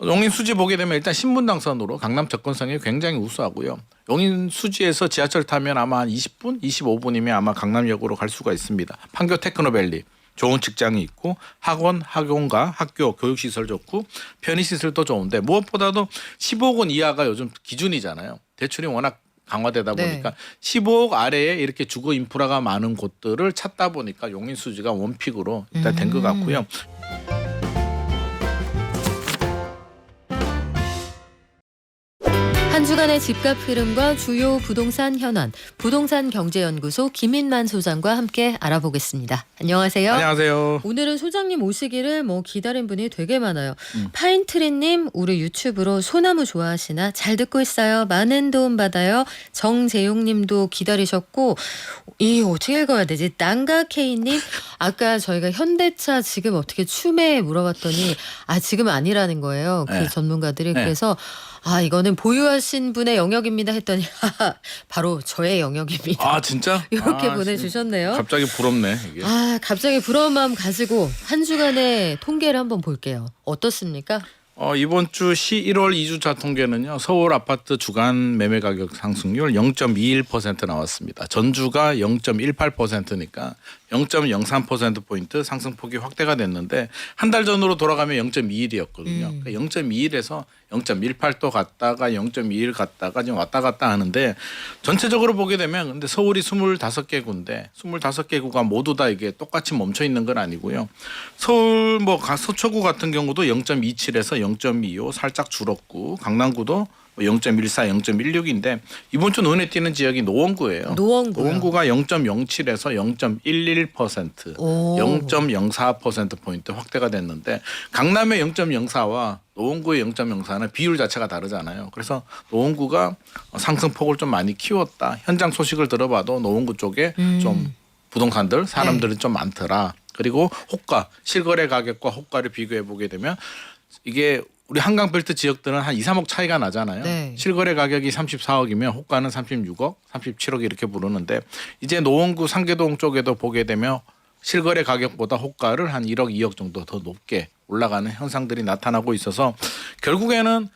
용인 수지 보게 되면 일단 신분당선으로 강남 접근성이 굉장히 우수하고요. 용인 수지에서 지하철 타면 아마 한 20분, 25분이면 아마 강남역으로 갈 수가 있습니다. 판교 테크노밸리 좋은 직장이 있고 학원, 학용가, 학교, 교육시설 좋고 편의시설도 좋은데 무엇보다도 15억 원 이하가 요즘 기준이잖아요. 대출이 워낙 강화되다 보니까 네. 15억 아래에 이렇게 주거 인프라가 많은 곳들을 찾다 보니까 용인 수지가 원픽으로 일단 된 것 같고요. 한 주간의 집값 흐름과 주요 부동산 현안, 부동산경제연구소 김인만 소장과 함께 알아보겠습니다. 안녕하세요. 안녕하세요. 오늘은 소장님 오시기를 기다린 분이 되게 많아요. 파인트리님, 우리 유튜브로 소나무 좋아하시나? 잘 듣고 있어요. 많은 도움 받아요. 정재용님도 기다리셨고, 이 어떻게 읽어야 되지? 난가케이님, 아까 저희가 현대차 지금 어떻게 추매 물어봤더니 지금 아니라는 거예요. 그 네. 전문가들이. 네. 그래서 이거는 보유하신 분의 영역입니다 했더니 바로 저의 영역입니다. 아 진짜? 이렇게 보내주셨네요. 갑자기 부럽네 이게. 갑자기 부러운 마음 가지고 한 주간의 통계를 한번 볼게요. 어떻습니까? 이번 주 1월 2주차 통계는요. 서울 아파트 주간 매매 가격 상승률 0.21% 나왔습니다. 전주가 0.18%니까 0.03%포인트 상승폭이 확대가 됐는데 한 달 전으로 돌아가면 0.21이었거든요. 그러니까 0.21에서 0.18도 갔다가 0.21 갔다가 지금 왔다 갔다 하는데 전체적으로 보게 되면 근데 서울이 25개 구인데 25개 구가 모두 다 이게 똑같이 멈춰 있는 건 아니고요. 서울 서초구 같은 경우도 0.27에서 0.25 살짝 줄었고 강남구도 0.14, 0.16인데 이번 주 눈에 띄는 지역이 노원구예요. 노원구가 0.07에서 0.11%, 0.04%포인트 확대가 됐는데 강남의 0.04와 노원구의 0.04는 비율 자체가 다르잖아요. 그래서 노원구가 상승폭을 좀 많이 키웠다. 현장 소식을 들어봐도 노원구 쪽에 좀 부동산들, 사람들이 좀 많더라. 그리고 호가, 실거래 가격과 호가를 비교해 보게 되면 이게 우리 한강벨트 지역들은 한 2, 3억 차이가 나잖아요. 네. 실거래 가격이 34억이면 호가는 36억, 37억 이렇게 부르는데 이제 노원구 상계동 쪽에도 보게 되면 실거래 가격보다 호가를 한 1억, 2억 정도 더 높게 올라가는 현상들이 나타나고 있어서 결국에는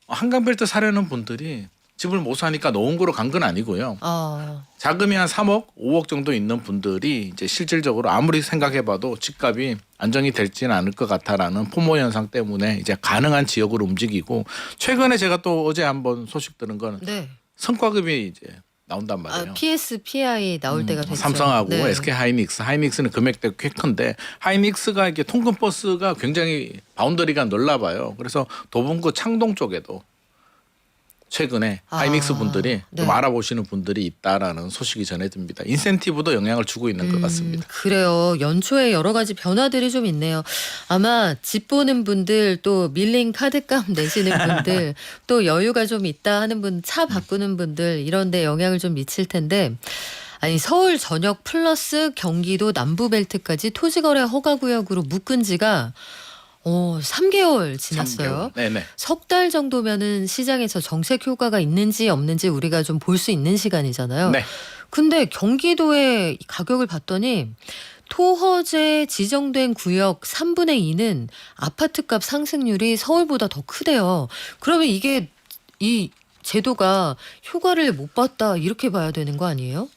한강벨트 사려는 분들이 집을 못 사니까 노원구로 간 건 아니고요. 자금이 한 3억, 5억 정도 있는 분들이 이제 실질적으로 아무리 생각해봐도 집값이 안정이 될지는 않을 것 같다라는 포모 현상 때문에 이제 가능한 지역으로 움직이고 최근에 제가 또 어제 한번 소식 들은 건 성과급이 이제 나온단 말이에요. PSPI 나올 때가 됐죠. 삼성하고 SK 하이닉스는 금액대가 꽤 큰데 하이닉스가 이게 통근 버스가 굉장히 바운더리가 넓나 봐요. 그래서 도봉구 창동 쪽에도 최근에 하이닉스 분들이 좀 알아보시는 분들이 있다라는 소식이 전해집니다. 인센티브도 영향을 주고 있는 것 같습니다. 그래요. 연초에 여러 가지 변화들이 좀 있네요. 아마 집 보는 분들 또 밀린 카드값 내시는 분들 또 여유가 좀 있다 하는 분 차 바꾸는 분들 이런 데 영향을 좀 미칠 텐데 서울 전역 플러스 경기도 남부벨트까지 토지거래 허가구역으로 묶은 지가 3개월 지났어요. 3개월. 네네. 석 달 정도면은 시장에서 정책 효과가 있는지 없는지 우리가 좀 볼 수 있는 시간이잖아요. 네. 근데 경기도의 가격을 봤더니 토허제 지정된 구역 3분의 2는 아파트값 상승률이 서울보다 더 크대요. 그러면 이게 이 제도가 효과를 못 봤다 이렇게 봐야 되는 거 아니에요?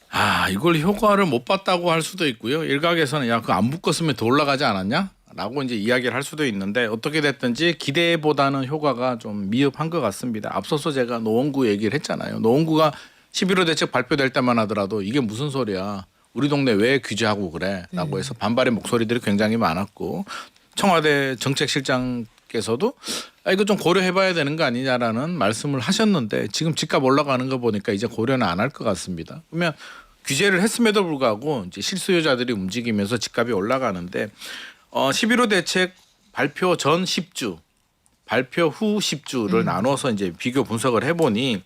이걸 효과를 못 봤다고 할 수도 있고요. 일각에서는 그거 안 묶었으면 더 올라가지 않았냐? 라고 이제 이야기를 할 수도 있는데 어떻게 됐든지 기대보다는 효과가 좀 미흡한 것 같습니다. 앞서서 제가 노원구 얘기를 했잖아요. 노원구가 11호 대책 발표될 때만 하더라도 이게 무슨 소리야. 우리 동네 왜 규제하고 그래. 라고 해서 반발의 목소리들이 굉장히 많았고 청와대 정책실장께서도 이거 좀 고려해봐야 되는 거 아니냐라는 말씀을 하셨는데 지금 집값 올라가는 거 보니까 이제 고려는 안 할 것 같습니다. 그러면 규제를 했음에도 불구하고 이제 실수요자들이 움직이면서 집값이 올라가는데 11호 대책 발표 전 10주, 발표 후 10주를 나눠서 이제 비교 분석을 해보니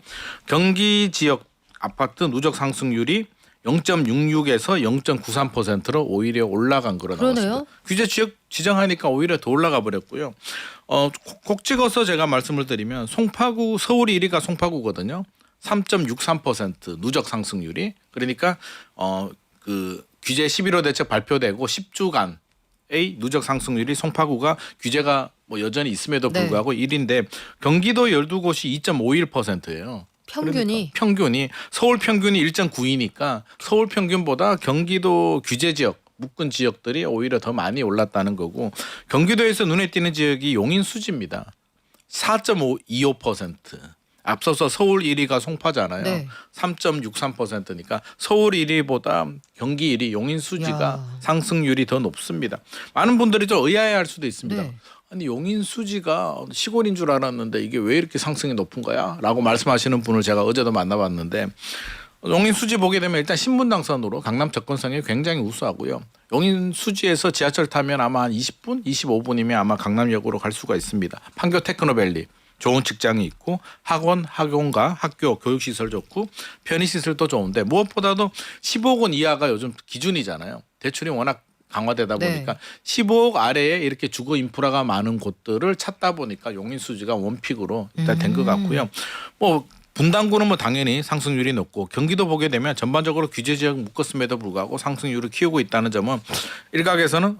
경기 지역 아파트 누적 상승률이 0.66에서 0.93%로 오히려 올라간 거로 나왔습니다. 규제 지역 지정하니까 오히려 더 올라가 버렸고요. 콕 찍어서 제가 말씀을 드리면 송파구 서울 1위가 송파구거든요. 3.63% 누적 상승률이 그러니까 그 규제 11호 대책 발표되고 10주간 A 누적 상승률이 송파구가 규제가 뭐 여전히 있음에도 네. 불구하고 1인데 경기도 12곳이 2.51%예요. 평균이 평균이 서울 평균이 1.9이니까 서울 평균보다 경기도 규제 지역 묶은 지역들이 오히려 더 많이 올랐다는 거고 경기도에서 눈에 띄는 지역이 용인 수지입니다. 4.25%. 앞서서 서울 1위가 송파잖아요. 네. 3.63%니까 서울 1위보다 경기 1위 용인 수지가 야. 상승률이 더 높습니다. 많은 분들이 좀 의아해할 수도 있습니다. 네. 아니 용인 수지가 시골인 줄 알았는데 이게 왜 이렇게 상승이 높은 거야? 라고 말씀하시는 분을 제가 어제도 만나봤는데 용인 수지 보게 되면 일단 신분 당선으로 강남 접근성이 굉장히 우수하고요. 용인 수지에서 지하철 타면 아마 한 20분, 25분이면 아마 강남역으로 갈 수가 있습니다. 판교 테크노밸리 좋은 직장이 있고 학원, 학원가, 학교, 교육시설 좋고 편의시설도 좋은데 무엇보다도 15억 원 이하가 요즘 기준이잖아요. 대출이 워낙 강화되다 네. 보니까 15억 아래에 이렇게 주거 인프라가 많은 곳들을 찾다 보니까 용인 수지가 원픽으로 일단 된 것 같고요. 뭐 분당구는 뭐 당연히 상승률이 높고 경기도 보게 되면 전반적으로 규제 지역 묶었음에도 불구하고 상승률을 키우고 있다는 점은 일각에서는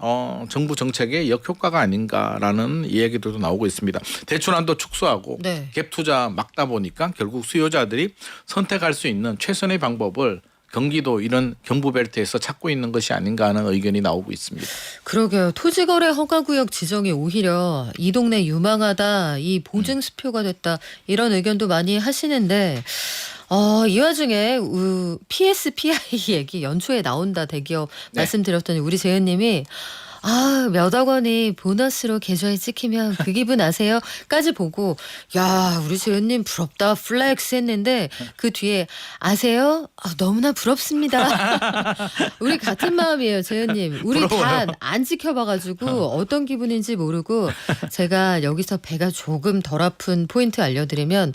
정부 정책의 역효과가 아닌가라는 이야기들도 나오고 있습니다. 대출한도 축소하고 네. 갭 투자 막다 보니까 결국 수요자들이 선택할 수 있는 최선의 방법을 경기도 이런 경부벨트에서 찾고 있는 것이 아닌가 하는 의견이 나오고 있습니다. 그러게요. 토지거래 허가구역 지정이 오히려 이 동네 유망하다, 이 보증수표가 됐다 이런 의견도 많이 하시는데 이 와중에 PSPI 얘기 연초에 나온다 대기업 네. 말씀드렸더니 우리 재은님이 몇 억 원이 보너스로 계좌에 찍히면 그 기분 아세요? 까지 보고 야 우리 재은님 부럽다 플렉스 했는데 그 뒤에 아세요? 너무나 부럽습니다. 우리 같은 마음이에요 재은님. 우리 다 부러워요. 안 지켜봐가지고 어떤 기분인지 모르고 제가 여기서 배가 조금 덜 아픈 포인트 알려드리면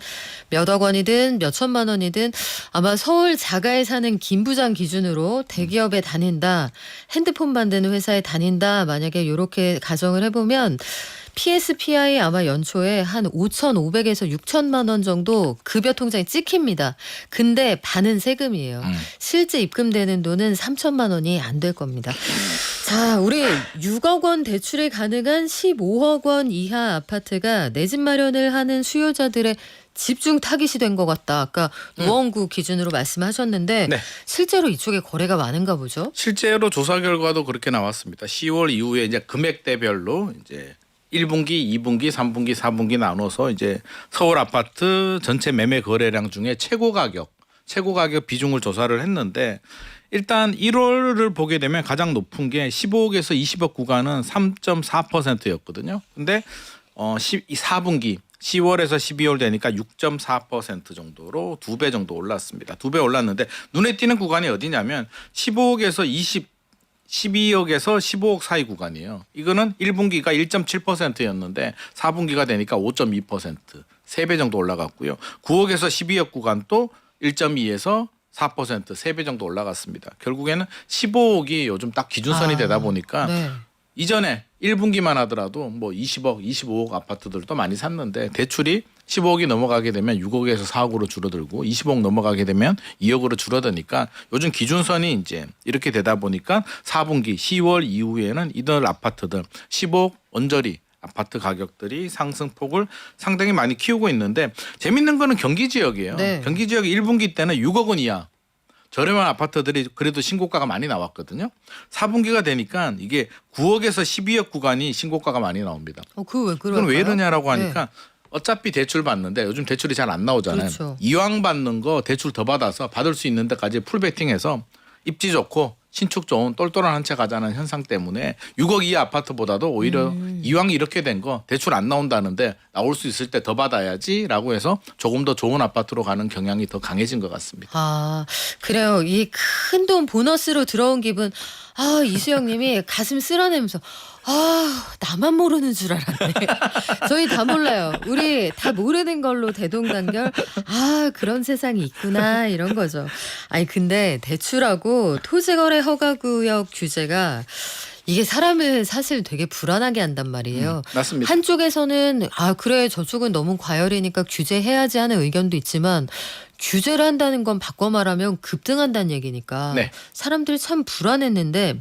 몇 억 원이든 몇 천만 원이든 아마 서울 자가에 사는 김 부장 기준으로 대기업에 다닌다. 핸드폰 만드는 회사에 다닌다. 만약에 이렇게 가정을 해보면 PSPI 아마 연초에 한 5,500에서 6천만 원 정도 급여 통장에 찍힙니다. 근데 반은 세금이에요. 실제 입금되는 돈은 3천만 원이 안 될 겁니다. 자, 우리 6억 원 대출이 가능한 15억 원 이하 아파트가 내 집 마련을 하는 수요자들의 집중 타깃이 된 것 같다. 아까 노원구 기준으로 말씀하셨는데 네. 실제로 이쪽에 거래가 많은가 보죠? 실제로 조사 결과도 그렇게 나왔습니다. 10월 이후에 이제 금액대별로 이제 1분기, 2분기, 3분기, 4분기 나눠서 이제 서울 아파트 전체 매매 거래량 중에 최고 가격 비중을 조사를 했는데 일단 1월을 보게 되면 가장 높은 게 15억에서 20억 구간은 3.4%였거든요. 근데 4분기 10월에서 12월 되니까 6.4% 정도로 2배 정도 올랐습니다. 2배 올랐는데 눈에 띄는 구간이 어디냐면 15억에서 12억에서 15억 사이 구간이에요. 이거는 1분기가 1.7%였는데 4분기가 되니까 5.2%, 3배 정도 올라갔고요. 9억에서 12억 구간도 1.2에서 4%, 3배 정도 올라갔습니다. 결국에는 15억이 요즘 딱 기준선이 되다 보니까 네. 이전에 1분기만 하더라도 뭐 20억, 25억 아파트들도 많이 샀는데 대출이 15억이 넘어가게 되면 6억에서 4억으로 줄어들고 20억 넘어가게 되면 2억으로 줄어드니까 요즘 기준선이 이제 이렇게 되다 보니까 4분기 10월 이후에는 이들 아파트들 15억 언저리 아파트 가격들이 상승폭을 상당히 많이 키우고 있는데 재밌는 거는 경기 지역이에요. 네. 경기 지역이 1분기 때는 6억 원 이하 저렴한 아파트들이 그래도 신고가가 많이 나왔거든요. 4분기가 되니까 이게 9억에서 12억 구간이 신고가가 많이 나옵니다. 그 왜 그럴까요? 그건 왜 이러냐라고 네. 하니까 어차피 대출 받는데 요즘 대출이 잘 안 나오잖아요. 그렇죠. 이왕 받는 거 대출 더 받아서 받을 수 있는 데까지 풀베팅해서 입지 좋고 신축 좋은 똘똘한 한 채 가자는 현상 때문에 6억 이하 아파트보다도 오히려 이왕 이렇게 된 거 대출 안 나온다는데 나올 수 있을 때 더 받아야지라고 해서 조금 더 좋은 아파트로 가는 경향이 더 강해진 것 같습니다. 그래요. 이 큰 돈 보너스로 들어온 기분. 이수영님이 가슴 쓸어내면서 나만 모르는 줄 알았네. 저희 다 몰라요. 우리 다 모르는 걸로 대동단결. 그런 세상이 있구나 이런 거죠. 아니 근데 대출하고 토지거래 허가구역 규제가 이게 사람을 사실 되게 불안하게 한단 말이에요. 맞습니다. 한쪽에서는 아 그래 저쪽은 너무 과열이니까 규제해야지 하는 의견도 있지만 규제를 한다는 건 바꿔 말하면 급등한다는 얘기니까 네. 사람들이 참 불안했는데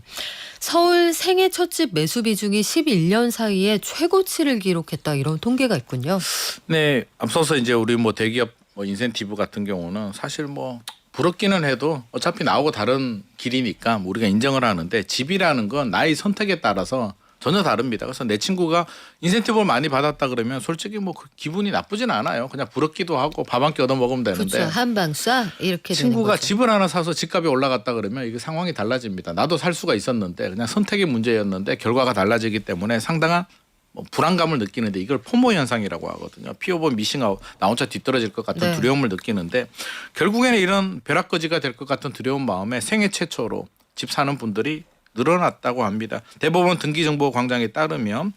서울 생애 첫집 매수 비중이 11년 사이에 최고치를 기록했다 이런 통계가 있군요. 네, 앞서서 이제 우리 뭐 대기업 뭐 인센티브 같은 경우는 사실 뭐 부럽기는 해도 어차피 나하고 다른 길이니까 우리가 인정을 하는데 집이라는 건 나의 선택에 따라서 전혀 다릅니다. 그래서 내 친구가 인센티브를 많이 받았다 그러면 솔직히 뭐 그 기분이 나쁘진 않아요. 그냥 부럽기도 하고 밥 한 끼 얻어 먹으면 되는데 그렇죠. 한방 쏴 이렇게 되는 친구가 거죠. 집을 하나 사서 집값이 올라갔다 그러면 이게 상황이 달라집니다. 나도 살 수가 있었는데 그냥 선택의 문제였는데 결과가 달라지기 때문에 상당한 뭐 불안감을 느끼는데 이걸 포모 현상이라고 하거든요. 피오버 미싱아웃 나 혼자 뒤떨어질 것 같은 네. 두려움을 느끼는데 결국에는 이런 벼락거지가 될 것 같은 두려운 마음에 생애 최초로 집 사는 분들이 늘어났다고 합니다. 대법원 등기정보광장에 따르면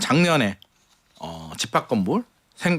작년에 집합 건물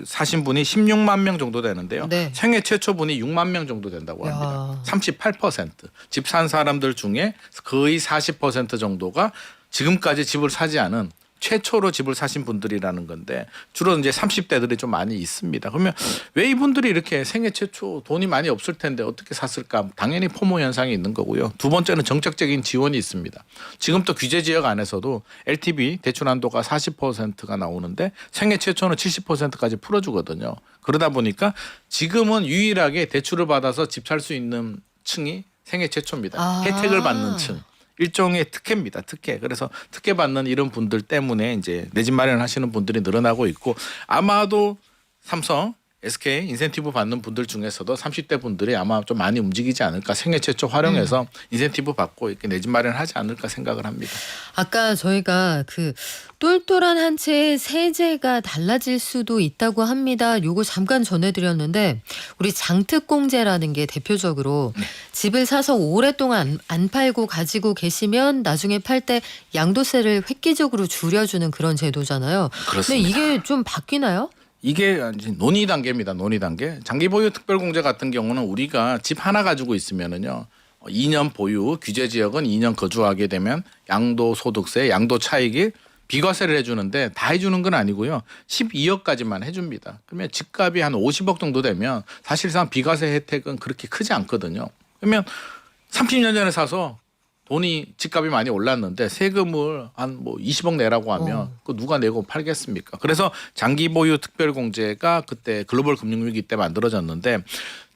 사신 분이 16만 명 정도 되는데요. 네. 생애 최초 분이 6만 명 정도 된다고 합니다. 38%. 집 산 사람들 중에 거의 40% 정도가 지금까지 집을 사지 않은 최초로 집을 사신 분들이라는 건데 주로 이제 30대들이 좀 많이 있습니다. 그러면 왜 이분들이 이렇게 생애 최초 돈이 많이 없을 텐데 어떻게 샀을까? 당연히 포모 현상이 있는 거고요. 두 번째는 정책적인 지원이 있습니다. 지금 또 규제 지역 안에서도 LTV 대출 한도가 40%가 나오는데 생애 최초는 70%까지 풀어주거든요. 그러다 보니까 지금은 유일하게 대출을 받아서 집 살 수 있는 층이 생애 최초입니다. 아. 혜택을 받는 층. 일종의 특혜입니다. 특혜. 그래서 특혜 받는 이런 분들 때문에 이제 내 집 마련하시는 분들이 늘어나고 있고 아마도 삼성, SK 인센티브 받는 분들 중에서도 30대 분들이 아마 좀 많이 움직이지 않을까 생애 최초 활용해서 인센티브 받고 이렇게 내 집 마련하지 않을까 생각을 합니다. 아까 저희가 그 똘똘한 한 채의 세제가 달라질 수도 있다고 합니다. 요거 잠깐 전해드렸는데 우리 장특공제라는 게 대표적으로 집을 사서 오랫동안 안 팔고 가지고 계시면 나중에 팔 때 양도세를 획기적으로 줄여주는 그런 제도잖아요. 그렇습니다. 근데 이게 좀 바뀌나요? 이게 이제 논의 단계입니다. 논의 단계. 장기 보유 특별공제 같은 경우는 우리가 집 하나 가지고 있으면은요. 2년 보유 규제 지역은 2년 거주하게 되면 양도소득세, 양도차익이 비과세를 해주는데 다 해주는 건 아니고요. 12억까지만 해줍니다. 그러면 집값이 한 50억 정도 되면 사실상 비과세 혜택은 그렇게 크지 않거든요. 그러면 30년 전에 사서 돈이 집값이 많이 올랐는데 세금을 한 뭐 20억 내라고 하면 그 누가 내고 팔겠습니까? 그래서 장기 보유 특별공제가 그때 글로벌 금융위기 때 만들어졌는데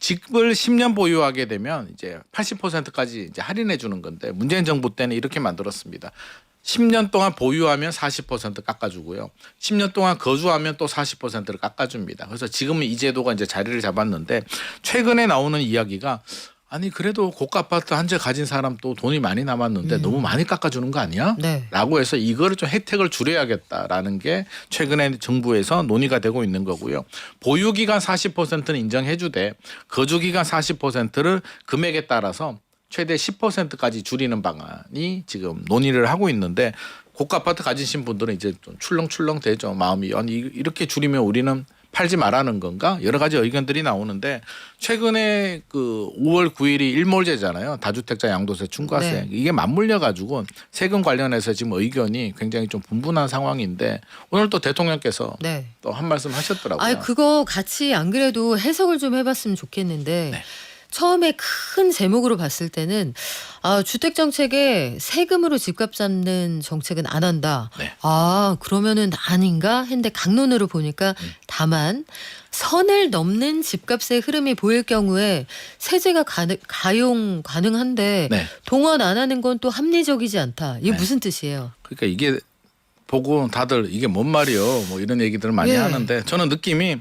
집을 10년 보유하게 되면 이제 80%까지 이제 할인해 주는 건데 문재인 정부 때는 이렇게 만들었습니다. 10년 동안 보유하면 40% 깎아주고요. 10년 동안 거주하면 또 40%를 깎아줍니다. 그래서 지금은 이 제도가 이제 자리를 잡았는데 최근에 나오는 이야기가 아니 그래도 고가 아파트 한 채 가진 사람도 돈이 많이 남았는데 너무 많이 깎아주는 거 아니야? 네. 라고 해서 이거를 좀 혜택을 줄여야겠다라는 게 최근에 정부에서 논의가 되고 있는 거고요. 보유기간 40%는 인정해 주되 거주기간 40%를 금액에 따라서 최대 10%까지 줄이는 방안이 지금 논의를 하고 있는데 고가 아파트 가지신 분들은 이제 좀 출렁출렁 되죠. 마음이 아니 이렇게 줄이면 우리는 팔지 말라는 건가? 여러 가지 의견들이 나오는데 최근에 그 5월 9일이 일몰제잖아요. 다주택자 양도세 중과세. 네. 이게 맞물려 가지고 세금 관련해서 지금 의견이 굉장히 좀 분분한 상황인데 오늘 또 대통령께서 네. 또 한 말씀 하셨더라고요. 아, 그거 같이 안 그래도 해석을 좀 해봤으면 좋겠는데 네. 처음에 큰 제목으로 봤을 때는 주택 정책에 세금으로 집값 잡는 정책은 안 한다. 네. 그러면은 아닌가 했는데 강론으로 보니까 다만 선을 넘는 집값의 흐름이 보일 경우에 세제가 가용 가능한데 네. 동원 안 하는 건 또 합리적이지 않다. 이게 네. 무슨 뜻이에요? 그러니까 이게 보고 다들 이게 뭔 말이요? 뭐 이런 얘기들을 많이 예. 하는데 저는 느낌이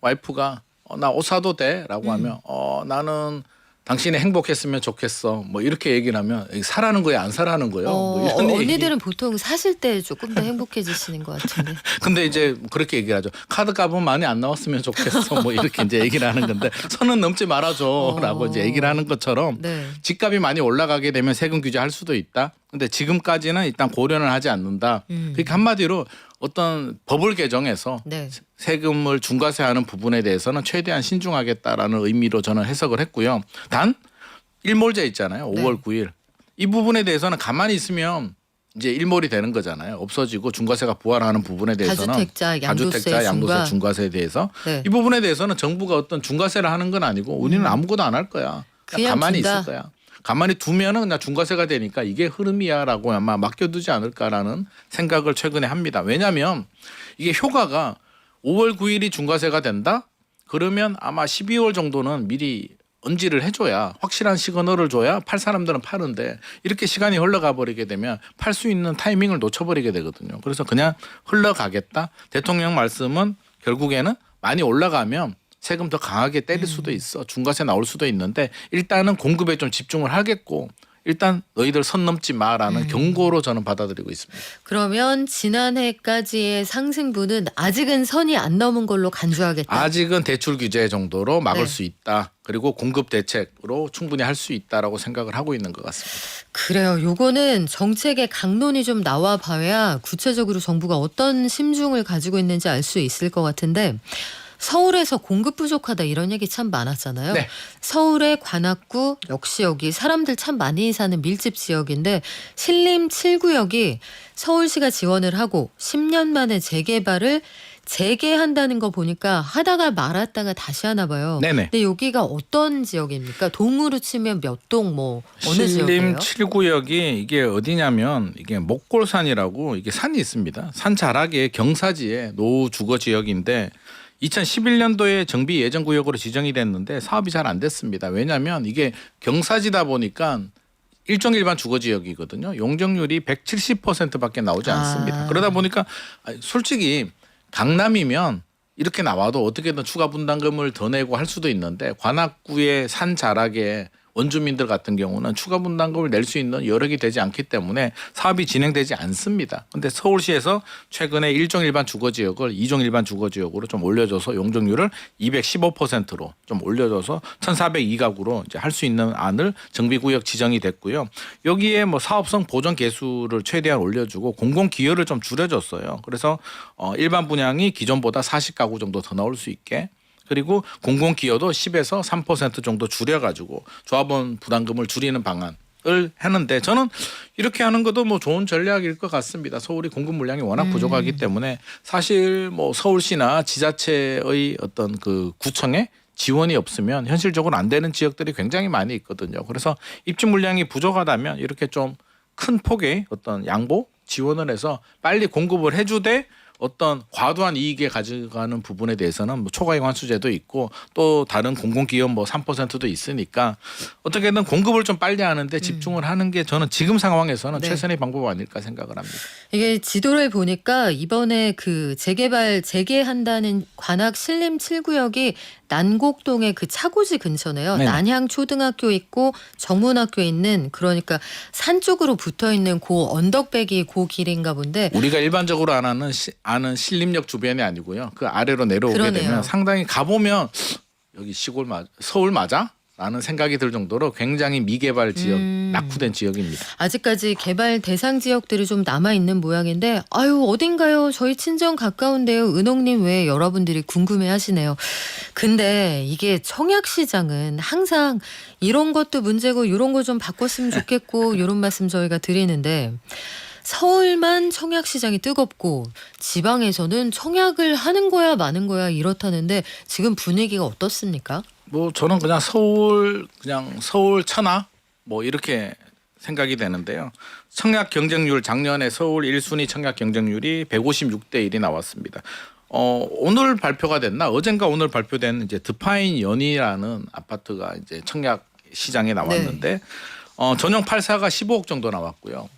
와이프가 나 옷 사도 돼? 라고 하면 나는 당신이 행복했으면 좋겠어. 뭐 이렇게 얘기를 하면 사라는 거예요? 안 사라는 거예요? 뭐 이런 얘기. 언니들은 보통 사실 때 조금 더 행복해지시는 것 같은데. 근데 이제 그렇게 얘기를 하죠. 카드 값은 많이 안 나왔으면 좋겠어. 뭐 이렇게 이제 얘기를 하는 건데 선은 넘지 말아줘. 라고 이제 얘기를 하는 것처럼 네. 집값이 많이 올라가게 되면 세금 규제할 수도 있다. 근데 지금까지는 일단 고려는 하지 않는다. 그러니까 한마디로 어떤 법을 개정해서 네. 세금을 중과세하는 부분에 대해서는 최대한 신중하겠다라는 의미로 저는 해석을 했고요. 단 일몰제 있잖아요. 5월 9일. 이 부분에 대해서는 가만히 있으면 이제 일몰이 되는 거잖아요. 없어지고 중과세가 부활하는 부분에 대해서는 다주택자, 양도세, 중과세에 대해서 네. 이 부분에 대해서는 정부가 어떤 중과세를 하는 건 아니고 우리는 아무것도 안 할 거야. 그냥 가만히 둔다. 있을 거야. 가만히 두면은 그냥 중과세가 되니까 이게 흐름이야라고 아마 맡겨두지 않을까라는 생각을 최근에 합니다. 왜냐하면 이게 효과가 5월 9일이 중과세가 된다? 그러면 아마 12월 정도는 미리 언지를 해줘야 확실한 시그널을 줘야 팔 사람들은 파는데 이렇게 시간이 흘러가 버리게 되면 팔 수 있는 타이밍을 놓쳐버리게 되거든요. 그래서 그냥 흘러가겠다. 대통령 말씀은 결국에는 많이 올라가면 세금 더 강하게 때릴 수도 있어. 중과세 나올 수도 있는데 일단은 공급에 좀 집중을 하겠고 일단 너희들 선 넘지 마라는 경고로 저는 받아들이고 있습니다. 그러면 지난해까지의 상승분은 아직은 선이 안 넘은 걸로 간주하겠다. 아직은 대출 규제 정도로 막을 네. 수 있다. 그리고 공급 대책으로 충분히 할 수 있다라고 생각을 하고 있는 것 같습니다. 그래요. 요거는 정책의 강론이 좀 나와 봐야 구체적으로 정부가 어떤 심중을 가지고 있는지 알 수 있을 것 같은데 서울에서 공급 부족하다 이런 얘기 참 많았잖아요. 네. 서울의 관악구 역시 여기 사람들 참 많이 사는 밀집 지역인데 신림 7구역이 서울시가 지원을 하고 10년 만에 재개발을 재개한다는 거 보니까 하다가 말았다가 다시 하나 봐요. 네네. 근데 여기가 어떤 지역입니까? 동으로 치면 몇 동 뭐 어느 지역이에요? 신림 7구역이 이게 어디냐면 이게 목골산이라고 이게 산이 있습니다. 산 자락에 경사지에 노후 주거 지역인데 2011년도에 정비 예정 구역으로 지정이 됐는데 사업이 잘 안 됐습니다. 왜냐하면 이게 경사지다 보니까 일종 일반 주거 지역이거든요. 용적률이 170%밖에 나오지 않습니다. 그러다 보니까 솔직히 강남이면 이렇게 나와도 어떻게든 추가 분담금을 더 내고 할 수도 있는데 관악구의 산 자락에 원주민들 같은 경우는 추가 분담금을 낼 수 있는 여력이 되지 않기 때문에 사업이 진행되지 않습니다. 그런데 서울시에서 최근에 1종 일반 주거지역을 2종 일반 주거지역으로 좀 올려줘서 용적률을 215%로 좀 올려줘서 1,402가구로 이제 할 수 있는 안을 정비구역 지정이 됐고요. 여기에 뭐 사업성 보전 개수를 최대한 올려주고 공공 기여를 좀 줄여줬어요. 그래서 일반 분양이 기존보다 40가구 정도 더 나올 수 있게. 그리고 공공기여도 10에서 3% 정도 줄여가지고 조합원 부담금을 줄이는 방안을 하는데 저는 이렇게 하는 것도 뭐 좋은 전략일 것 같습니다. 서울이 공급 물량이 워낙 부족하기 때문에 사실 뭐 서울시나 지자체의 어떤 그 구청에 지원이 없으면 현실적으로 안 되는 지역들이 굉장히 많이 있거든요. 그래서 입주 물량이 부족하다면 이렇게 좀 큰 폭의 어떤 양보 지원을 해서 빨리 공급을 해주되 어떤 과도한 이익에 가져가는 부분에 대해서는 뭐 초과이익 환수제도 있고 또 다른 공공기업 뭐 3%도 있으니까 어떻게든 공급을 좀 빨리 하는데 집중을 하는 게 저는 지금 상황에서는 네. 최선의 방법 아닐까 생각을 합니다. 이게 지도를 보니까 이번에 그 재개한다는 관악 신림 7구역이 난곡동의 그 차고지 근처네요. 네네. 난향초등학교 있고 정문학교 있는 그러니까 산 쪽으로 붙어 있는 고 언덕배기 고 길인가 본데 우리가 일반적으로 아는 신림역 주변이 아니고요. 그 아래로 내려오게 그러네요. 되면 상당히 가보면 여기 서울 맞아? 라는 생각이 들 정도로 굉장히 미개발 지역, 낙후된 지역입니다. 아직까지 개발 대상 지역들이 좀 남아 있는 모양인데 아유 어딘가요? 저희 친정 가까운데요. 은옥님 왜 여러분들이 궁금해하시네요. 근데 이게 청약시장은 항상 이런 것도 문제고 이런 거 좀 바꿨으면 좋겠고 이런 말씀 저희가 드리는데 서울만 청약시장이 뜨겁고 지방에서는 청약을 하는 거야 마는 거야 이렇다는데 지금 분위기가 어떻습니까? 뭐 저는 그냥 서울 천하 뭐 이렇게 생각이 되는데요. 청약 경쟁률 작년에 서울 1순위 청약 경쟁률이 156대 1이 나왔습니다. 오늘 발표가 됐나? 어젠가 오늘 발표된 이제 드파인 연이라는 아파트가 이제 청약 시장에 나왔는데 전용 84가 15억 정도 나왔고요.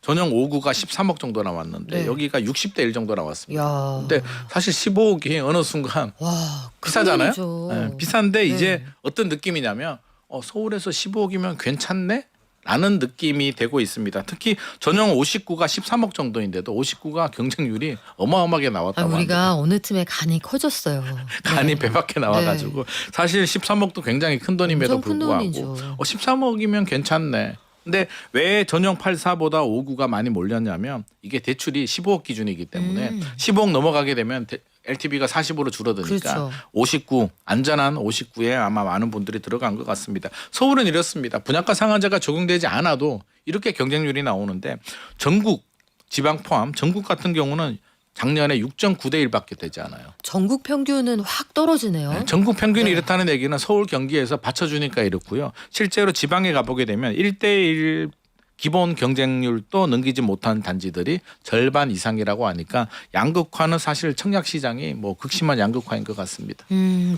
전용 5구가 13억 정도 나왔는데 네. 여기가 60대 1 정도 나왔습니다. 야. 근데 사실 15억이 어느 순간 와, 비싸잖아요. 큰 돈이죠. 네, 비싼데 네. 이제 어떤 느낌이냐면 서울에서 15억이면 괜찮네? 라는 느낌이 되고 있습니다. 특히 전용 59가 13억 정도인데도 59가 경쟁률이 어마어마하게 나왔다고 합니다. 우리가 어느 틈에 간이 커졌어요. 간이 네. 배밖에 나와가지고 사실 13억도 굉장히 큰 돈임에도 엄청 큰 불구하고 돈이죠. 13억이면 괜찮네. 근데 왜 전용 84보다 59가 많이 몰렸냐면 이게 대출이 15억 기준이기 때문에 15억 넘어가게 되면 LTV가 40으로 줄어드니까 그렇죠. 59 안전한 59에 아마 많은 분들이 들어간 것 같습니다. 서울은 이렇습니다. 분양가 상한제가 적용되지 않아도 이렇게 경쟁률이 나오는데 전국 지방 포함 전국 같은 경우는 작년에 6.9대 1밖에 되지 않아요. 전국 평균은 확 떨어지네요. 네, 전국 평균이 네. 이렇다는 얘기는 서울 경기에서 받쳐주니까 이렇고요. 실제로 지방에 가보게 되면 1대1 기본 경쟁률도 넘기지 못한 단지들이 절반 이상이라고 하니까 양극화는 사실 청약시장이 뭐 극심한 양극화인 것 같습니다.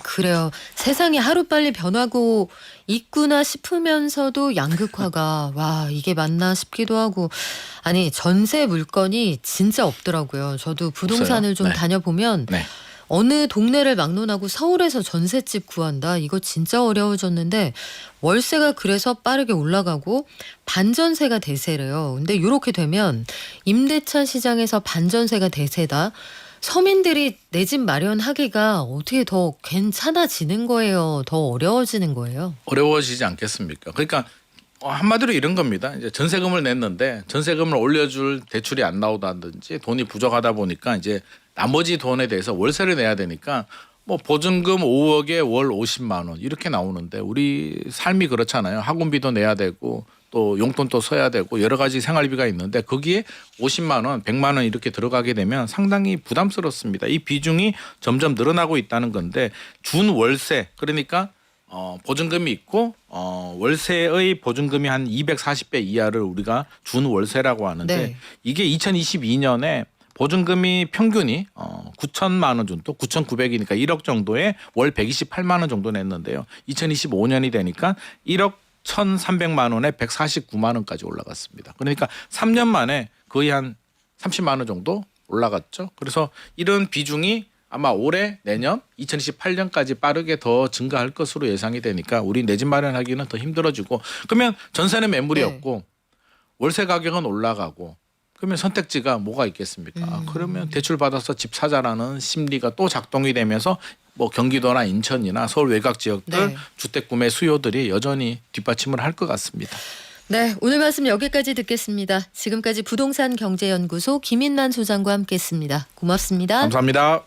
그래요. 세상이 하루빨리 변하고 있구나 싶으면서도 양극화가 와 이게 맞나 싶기도 하고 아니 전세 물건이 진짜 없더라고요. 저도 부동산을 없어요? 좀 네. 다녀보면 네. 어느 동네를 막론하고 서울에서 전셋집 구한다. 이거 진짜 어려워졌는데 월세가 그래서 빠르게 올라가고 반전세가 대세래요. 근데 이렇게 되면 임대차 시장에서 반전세가 대세다. 서민들이 내 집 마련하기가 어떻게 더 괜찮아지는 거예요? 더 어려워지는 거예요? 어려워지지 않겠습니까? 그러니까 한마디로 이런 겁니다. 이제 전세금을 냈는데 전세금을 올려줄 대출이 안 나오다든지 돈이 부족하다 보니까 이제 나머지 돈에 대해서 월세를 내야 되니까 뭐 보증금 5억에 월 50만 원 이렇게 나오는데 우리 삶이 그렇잖아요. 학원비도 내야 되고 또 용돈도 써야 되고 여러 가지 생활비가 있는데 거기에 50만 원, 100만 원 이렇게 들어가게 되면 상당히 부담스럽습니다. 이 비중이 점점 늘어나고 있다는 건데 준월세 그러니까 보증금이 있고 월세의 보증금이 한 240배 이하를 우리가 준월세라고 하는데 네. 이게 2022년에 보증금이 평균이 9천만 원 정도, 9,900이니까 1억 정도에 월 128만 원 정도 냈는데요. 2025년이 되니까 1억 1,300만 원에 149만 원까지 올라갔습니다. 그러니까 3년 만에 거의 한 30만 원 정도 올라갔죠. 그래서 이런 비중이 아마 올해 내년 2028년까지 빠르게 더 증가할 것으로 예상이 되니까 우리 내 집 마련하기는 더 힘들어지고 그러면 전세는 매물이 네. 없고 월세 가격은 올라가고 그러면 선택지가 뭐가 있겠습니까? 그러면 대출 받아서 집 사자라는 심리가 또 작동이 되면서 뭐 경기도나 인천이나 서울 외곽 지역들 네. 주택 구매 수요들이 여전히 뒷받침을 할 것 같습니다. 네, 오늘 말씀 여기까지 듣겠습니다. 지금까지 부동산 경제연구소 김인란 소장과 함께했습니다. 고맙습니다. 감사합니다.